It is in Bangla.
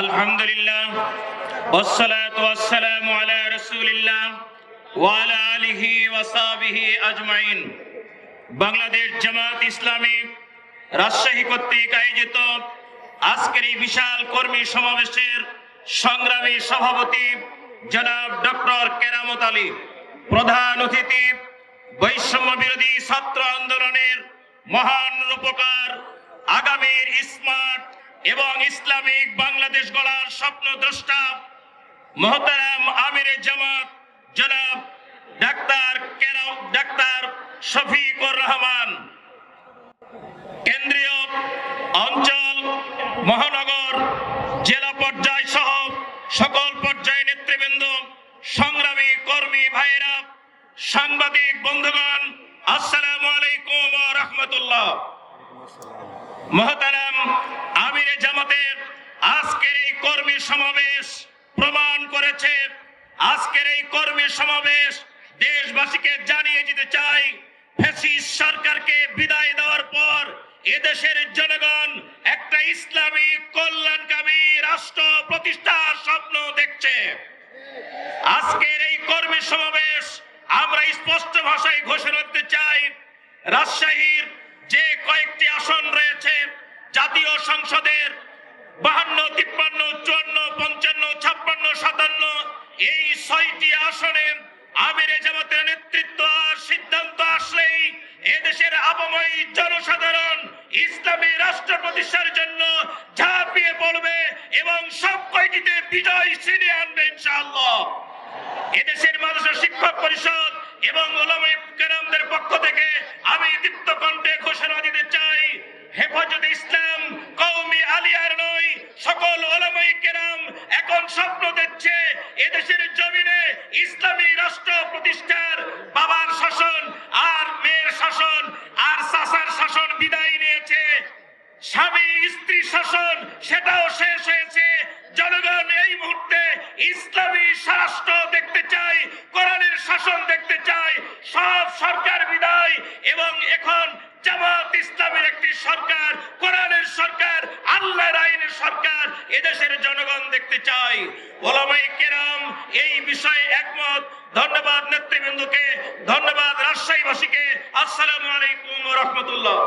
আলহামদুলিল্লাহ ওয়াসসালাতু ওয়াসসালামু আলা রাসূলিল্লাহ ওয়া আলা আলিহি ওয়া সাহবিহি আজমাইন। বাংলাদেশ জামাত ইসলামী রাজশাহী কর্তৃক আয়োজিত আজকের এই বিশাল কর্মী সমাবেশের সংগ্রামী সভাপতি জনাব ডক্টর কেরামত আলী, প্রধান অতিথি বৈষম্য বিরোধী ছাত্র আন্দোলনের মহান রূপকার, আগামীর স্মার্ট এবং ইসলামিক বাংলাদেশ গড়ার স্বপ্নদ্রষ্টা মোহতারাম আমিরে জামাত জনাব ডাক্তার শফিকুর রহমান, কেন্দ্রীয়, অঞ্চল, মহানগর, জেলা পর্যায় সহ সকল পর্যায়ে নেতৃবৃন্দ, সংগ্রামী কর্মী ভাইয়েরা, সাংবাদিক বন্ধুগণ, আসসালামু আলাইকুম ওয়া রাহমাতুল্লাহ। মোহতারাম আমিরে জামাতের আজকের এই কর্মী সমাবেশ প্রমাণ করেছে, আজকের এই কর্মী সমাবেশ দেশবাসীকে জানিয়ে দিতে চাই, ফ্যাসিস্ট সরকারকে বিদায় দেওয়ার পর এদেশের জনগণ একটা ইসলামী কল্যাণকামী রাষ্ট্র প্রতিষ্ঠার স্বপ্ন দেখছে। আজকের এই কর্মী সমাবেশ আমরা স্পষ্ট ভাষায় ঘোষণা করতে চাই, রাজশাহীর যে কয়েকটি আসন রয়েছে জাতীয় সংসদের 52, 53, 54, 55, 56, 57, এই 6টি আসনে আমিরে জামাতের নেতৃত্ব আর সিদ্ধান্ত আসলেই এদেশের আপাময় জনসাধারণ ইসলামী রাষ্ট্র প্রতিষ্ঠার জন্য ঝাঁপিয়ে পড়বে এবং সব কয়টিতে বিজয় ছিনিয়ে আনবে ইনশাআল্লাহ। এদেশের মাদ্রাসা শিক্ষক পরিষদ এবং উলামায়ে কেরামদের পক্ষ থেকে আমি দীপ্ত কণ্ঠে ঘোষণা দিতে চাই, হেফাজতে ইসলাম কওমি আলিয়ার নয়, সকল উলামায়ে কেরাম এখন স্বপ্ন দেখছে এদেশের জমিনে ইসলামী রাষ্ট্র প্রতিষ্ঠার। বাবার শাসন আর মেয়ের শাসন আর চাচার শাসন বিদায় নিয়েছে, স্বামী স্ত্রী শাসন সেটাও শেষ হয়েছে। জনগণ এই মুহূর্তে ইসলামী রাষ্ট্র দেখতে চাই, কোরআনের শাসন দেখতে চাই, সব সরকার বিদায় এবং এখন জামাত ইসলামের একটি সরকার, কোরআনের সরকার, আল্লাহর আইনের সরকার এদেশের জনগণ দেখতে চাই। উলামায়ে কেরাম এই বিষয়ে একমত। ধন্যবাদ নেতৃবৃন্দকে, ধন্যবাদ রাজশাহীবাসীকে। আসসালামু আলাইকুম ওয়া রাহমাতুল্লাহ।